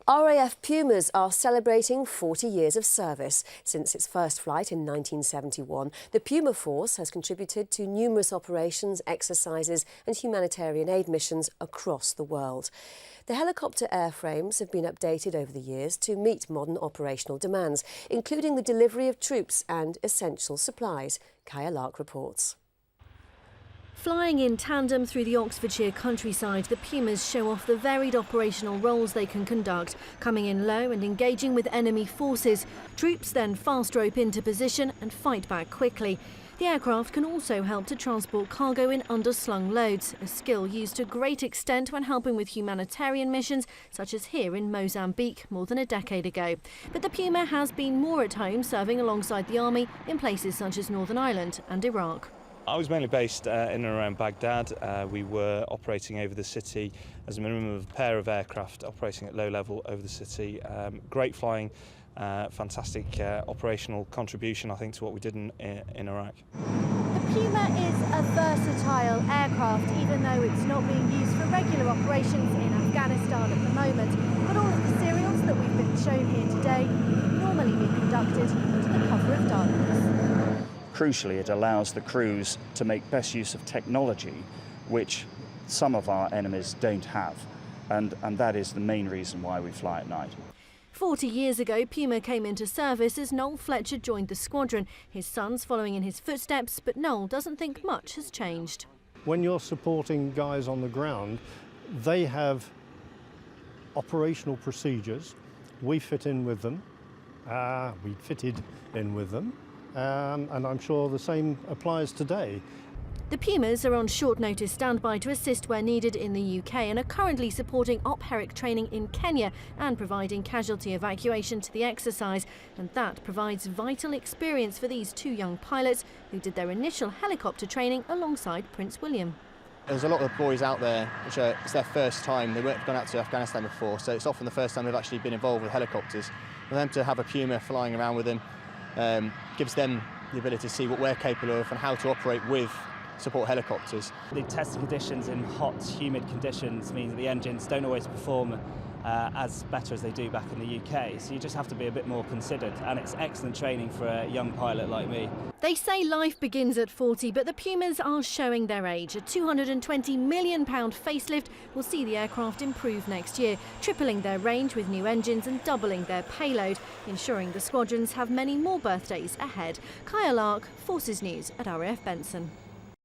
RAF Pumas are celebrating 40 years of service. Since its first flight in 1971, the Puma Force has contributed to numerous operations, exercises and humanitarian aid missions across the world. The helicopter airframes have been updated over the years to meet modern operational demands, including the delivery of troops and essential supplies. Larke reports. Flying in tandem through the Oxfordshire countryside, the Pumas show off the varied operational roles they can conduct, coming in low and engaging with enemy forces. Troops then fast rope into position and fight back quickly. The aircraft can also help to transport cargo in underslung loads, a skill used to great extent when helping with humanitarian missions, such as here in Mozambique more than a decade ago. But the Puma has been more at home serving alongside the army in places such as Northern Ireland and Iraq. I was mainly based in and around Baghdad. We were operating over the city as a minimum of a pair of aircraft operating at low level over the city. Great flying, fantastic operational contribution, I think, to what we did in Iraq. The Puma is a versatile aircraft, even though it's not being used for regular operations in Afghanistan at the moment. But all of the serials that we've been shown here today normally be conducted under the cover of darkness. Crucially, it allows the crews to make best use of technology, which some of our enemies don't have, and that is the main reason why we fly at night. 40 years ago, Puma came into service as Noel Fletcher joined the squadron, his sons following in his footsteps, but Noel doesn't think much has changed. When you're supporting guys on the ground, they have operational procedures. We fit in with them. We fitted in with them. And I'm sure the same applies today. The Pumas are on short notice standby to assist where needed in the UK and are currently supporting op-herric training in Kenya and providing casualty evacuation to the exercise. And that provides vital experience for these two young pilots who did their initial helicopter training alongside Prince William. There's a lot of boys out there which it's their first time. They weren't gone out to Afghanistan before, so it's often the first time they've actually been involved with helicopters. For them to have a Puma flying around with them gives them the ability to see what we're capable of and how to operate with support helicopters. The testing conditions in hot, humid conditions mean that the engines don't always perform as better as they do back in the UK, so you just have to be a bit more considered, and it's excellent training for a young pilot like me. They say life begins at 40, but the Pumas are showing their age. A £220 million facelift will see the aircraft improve next year, tripling their range with new engines and doubling their payload, ensuring the squadrons have many more birthdays ahead. Larke, Forces News at RAF Benson.